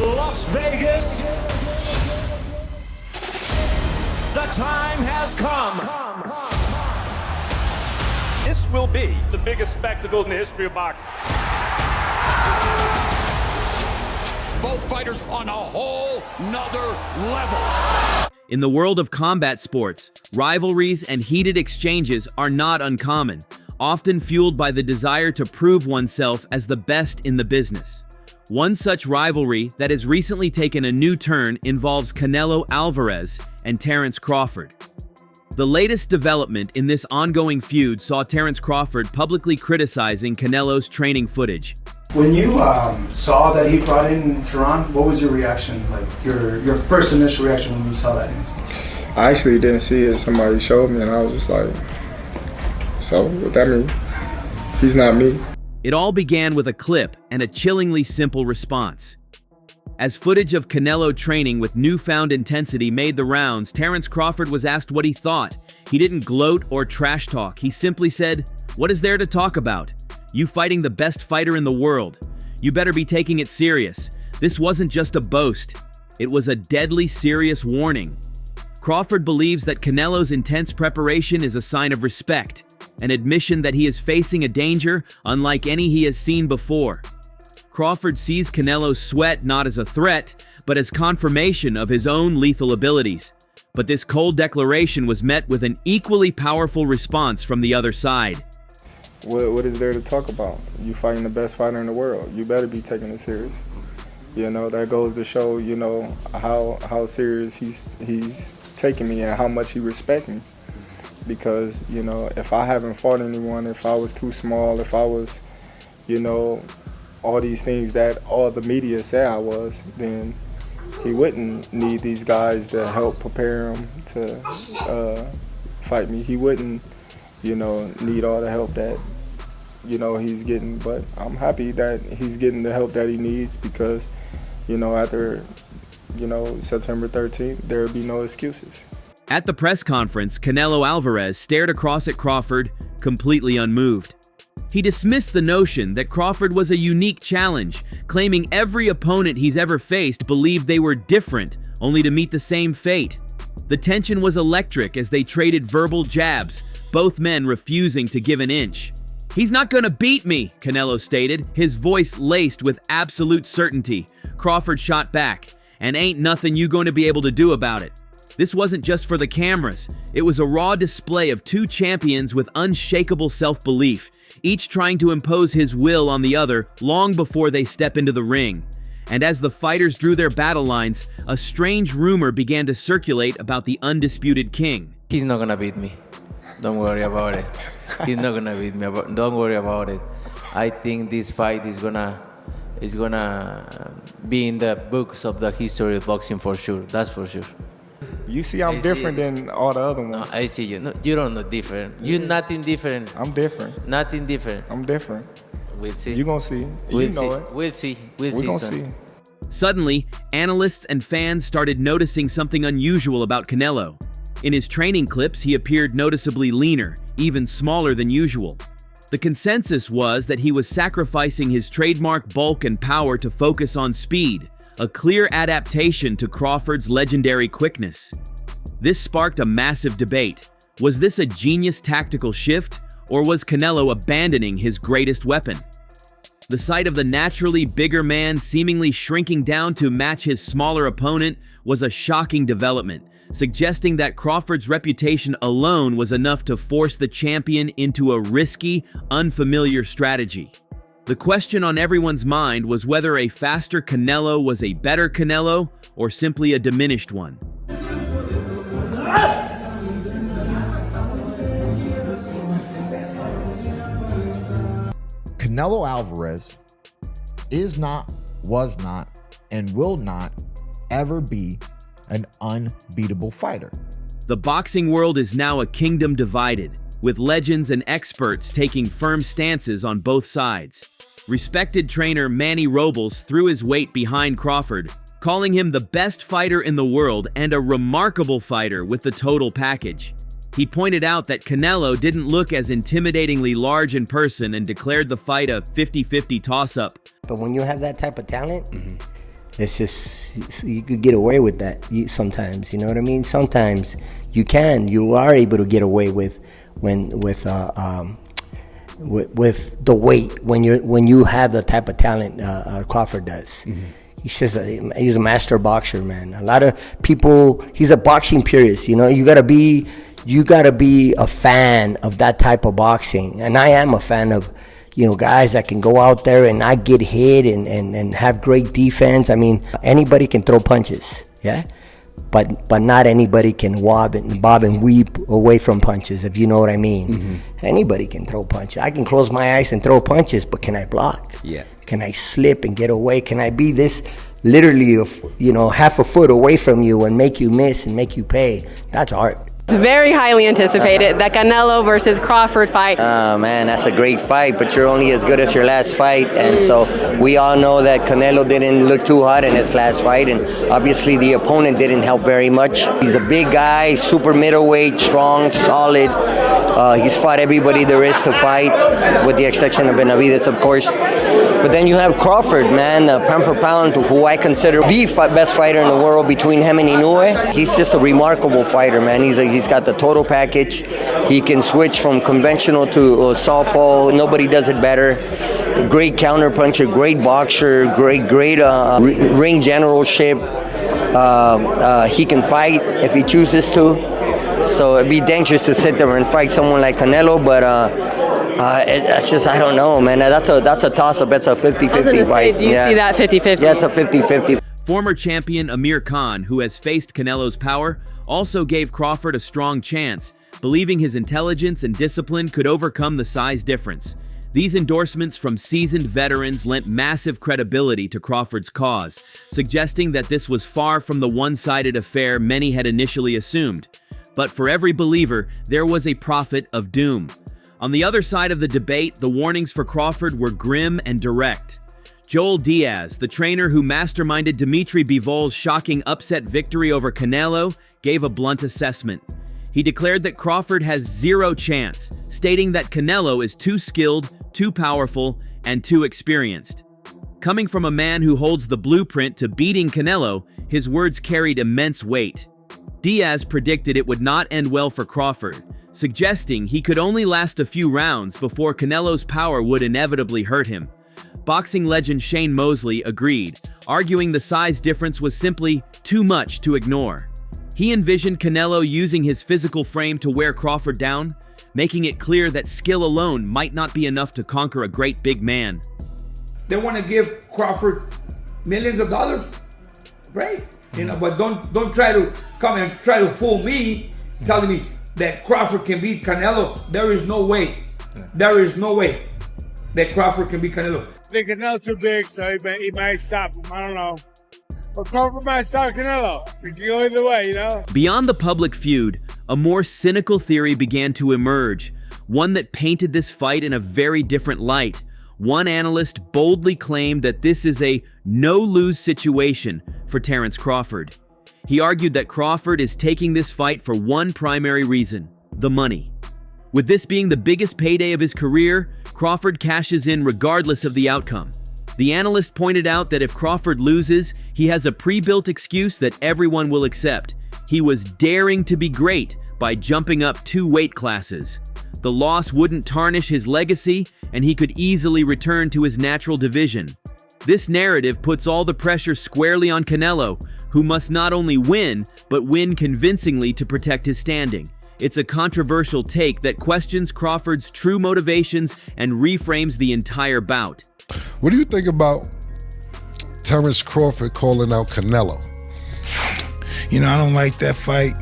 Las Vegas, the time has come. This will be the biggest spectacle in the history of boxing. Both fighters on a whole nother level. In the world of combat sports, rivalries and heated exchanges are not uncommon, often fueled by the desire to prove oneself as the best in the business. One such rivalry that has recently taken a new turn involves Canelo Alvarez and Terence Crawford. The latest development in this ongoing feud saw Terence Crawford publicly criticizing Canelo's training footage. When you saw that he brought in Jerron, what was your reaction? Like your first initial reaction when you saw that news? I actually didn't see it. Somebody showed me and I was just like, so what that mean? He's not me. It all began with a clip and a chillingly simple response. As footage of Canelo training with newfound intensity made the rounds, Terence Crawford was asked what he thought. He didn't gloat or trash talk. He simply said, "What is there to talk about? You fighting the best fighter in the world. You better be taking it serious. This wasn't just a boast. It was a deadly serious warning." Crawford believes that Canelo's intense preparation is a sign of respect, an admission that he is facing a danger unlike any he has seen before. Crawford sees Canelo's sweat not as a threat, but as confirmation of his own lethal abilities. But this cold declaration was met with an equally powerful response from the other side. What is there to talk about? You fighting the best fighter in the world. You better be taking it serious. You know, that goes to show, you know, how serious he's taking me and how much he respects me. Because, you know, if I haven't fought anyone, if I was too small, if I was, you know, all these things that all the media say I was, then he wouldn't need these guys to help prepare him to fight me. He wouldn't, you know, need all the help that, you know, he's getting. But I'm happy that he's getting the help that he needs because, you know, after, you know, September 13th, there will be no excuses. At the press conference, Canelo Alvarez stared across at Crawford, completely unmoved. He dismissed the notion that Crawford was a unique challenge, claiming every opponent he's ever faced believed they were different, only to meet the same fate. The tension was electric as they traded verbal jabs, both men refusing to give an inch. "He's not gonna beat me," Canelo stated, his voice laced with absolute certainty. Crawford shot back, "And ain't nothing you gonna be able to do about it." This wasn't just for the cameras. It was a raw display of two champions with unshakable self-belief, each trying to impose his will on the other long before they step into the ring. And as the fighters drew their battle lines, a strange rumor began to circulate about the undisputed king. "He's not gonna beat me. Don't worry about it. He's not gonna beat me. Don't worry about it. I think this fight is gonna be in the books of the history of boxing for sure. That's for sure." You see I'm different than all the other ones. No, I see you. No, you don't know different. You're nothing different. I'm different. Nothing different. I'm different. We'll see. You gonna see. We'll you know see. it. We'll see. We're gonna son. see. Suddenly, analysts and fans started noticing something unusual about Canelo. In his training clips, he appeared noticeably leaner, even smaller than usual. The consensus was that he was sacrificing his trademark bulk and power to focus on speed, a clear adaptation to Crawford's legendary quickness. This sparked a massive debate. Was this a genius tactical shift, or was Canelo abandoning his greatest weapon? The sight of the naturally bigger man seemingly shrinking down to match his smaller opponent was a shocking development, suggesting that Crawford's reputation alone was enough to force the champion into a risky, unfamiliar strategy. The question on everyone's mind was whether a faster Canelo was a better Canelo or simply a diminished one. Canelo Alvarez is not, was not, and will not ever be an unbeatable fighter. The boxing world is now a kingdom divided, with legends and experts taking firm stances on both sides. Respected trainer Manny Robles threw his weight behind Crawford, calling him the best fighter in the world and a remarkable fighter with the total package. He pointed out that Canelo didn't look as intimidatingly large in person and declared the fight a 50-50 toss-up. But when you have that type of talent, It's just, you could get away with that sometimes, you know what I mean? Sometimes you are able to get away with with the weight when you have the type of talent Crawford does. He's a master boxer, man. A lot of people, he's a boxing purist, you know. You gotta be a fan of that type of boxing, and I am a fan of, you know, guys that can go out there and not get hit and have great defense. I mean, anybody can throw punches, yeah, but not anybody can bob and weave away from punches, if you know what I mean. Anybody can throw punches. I can close my eyes and throw punches, but can I block? Yeah. Can I slip and get away? Can I be this literally, you know, half a foot away from you and make you miss and make you pay? That's art. It's very highly anticipated, that Canelo versus Crawford fight. Man, that's a great fight, but you're only as good as your last fight. And so we all know that Canelo didn't look too hot in his last fight, and obviously the opponent didn't help very much. He's a big guy, super middleweight, strong, solid. He's fought everybody there is to fight, with the exception of Benavidez, of course. But then you have Crawford, man, pound for pound, who I consider the best fighter in the world between him and Inoue. He's just a remarkable fighter, man. He's got the total package. He can switch from conventional to southpaw. Nobody does it better. A great counter puncher, great boxer, great ring generalship. He can fight if he chooses to. So it'd be dangerous to sit there and fight someone like Canelo, but it's just, I don't know, man. That's a toss-up. It's a 50-50 fight. Do you see that 50-50? Yeah, it's a 50-50. Former champion Amir Khan, who has faced Canelo's power, also gave Crawford a strong chance, believing his intelligence and discipline could overcome the size difference. These endorsements from seasoned veterans lent massive credibility to Crawford's cause, suggesting that this was far from the one-sided affair many had initially assumed. But for every believer, there was a prophet of doom. On the other side of the debate, the warnings for Crawford were grim and direct. Joel Diaz, the trainer who masterminded Dimitri Bivol's shocking upset victory over Canelo, gave a blunt assessment. He declared that Crawford has zero chance, stating that Canelo is too skilled, too powerful, and too experienced. Coming from a man who holds the blueprint to beating Canelo, his words carried immense weight. Diaz predicted it would not end well for Crawford, suggesting he could only last a few rounds before Canelo's power would inevitably hurt him. Boxing legend Shane Mosley agreed, arguing the size difference was simply too much to ignore. He envisioned Canelo using his physical frame to wear Crawford down, making it clear that skill alone might not be enough to conquer a great big man. They want to give Crawford millions of dollars, right? You know, but don't try to come and try to fool me, telling me that Crawford can beat Canelo. There is no way. There is no way that Crawford can beat Canelo. I think Canelo's too big, so he might stop him. I don't know. But Crawford might stop Canelo. It can go either way, you know? Beyond the public feud, a more cynical theory began to emerge, one that painted this fight in a very different light. One analyst boldly claimed that this is a no-lose situation for Terence Crawford. He argued that Crawford is taking this fight for one primary reason: the money. With this being the biggest payday of his career, Crawford cashes in regardless of the outcome. The analyst pointed out that if Crawford loses, he has a pre-built excuse that everyone will accept. He was daring to be great by jumping up 2 weight classes. The loss wouldn't tarnish his legacy, and he could easily return to his natural division. This narrative puts all the pressure squarely on Canelo, who must not only win, but win convincingly to protect his standing. It's a controversial take that questions Crawford's true motivations and reframes the entire bout. What do you think about Terence Crawford calling out Canelo? You know, I don't like that fight.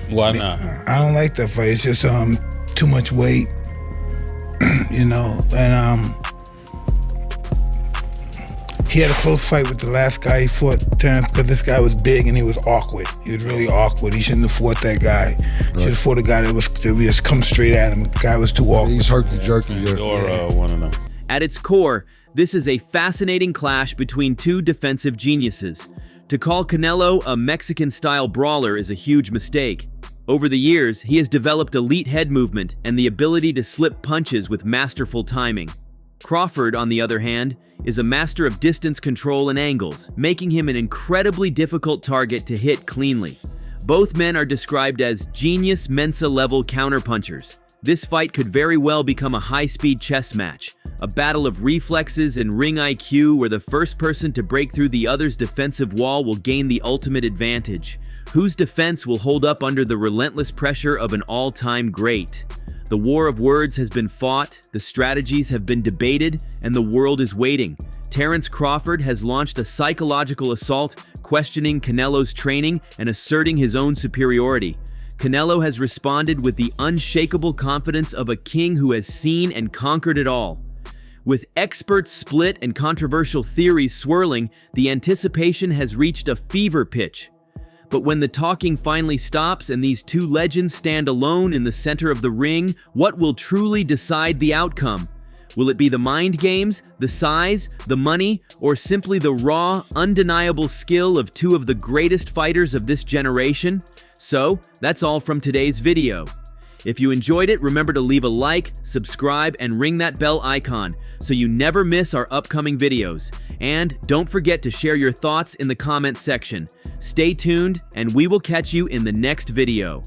Why not? I don't like that fight. It's just too much weight, you know. And he had a close fight with the last guy he fought, Terence, because this guy was big and he was awkward. He was really awkward. He shouldn't have fought that guy. Right. He should have fought a guy that would just come straight at him. The guy was too awkward. He's herky-jerky. One of them. At its core, this is a fascinating clash between two defensive geniuses. To call Canelo a Mexican-style brawler is a huge mistake. Over the years, he has developed elite head movement and the ability to slip punches with masterful timing. Crawford, on the other hand, is a master of distance control and angles, making him an incredibly difficult target to hit cleanly. Both men are described as genius Mensa-level counterpunchers. This fight could very well become a high-speed chess match, a battle of reflexes and ring IQ where the first person to break through the other's defensive wall will gain the ultimate advantage. Whose defense will hold up under the relentless pressure of an all-time great? The war of words has been fought, the strategies have been debated, and the world is waiting. Terence Crawford has launched a psychological assault, questioning Canelo's training and asserting his own superiority. Canelo has responded with the unshakable confidence of a king who has seen and conquered it all. With experts split and controversial theories swirling, the anticipation has reached a fever pitch. But when the talking finally stops and these two legends stand alone in the center of the ring, what will truly decide the outcome? Will it be the mind games, the size, the money, or simply the raw, undeniable skill of two of the greatest fighters of this generation? So, that's all from today's video. If you enjoyed it, remember to leave a like, subscribe, and ring that bell icon so you never miss our upcoming videos. And don't forget to share your thoughts in the comments section. Stay tuned, and we will catch you in the next video.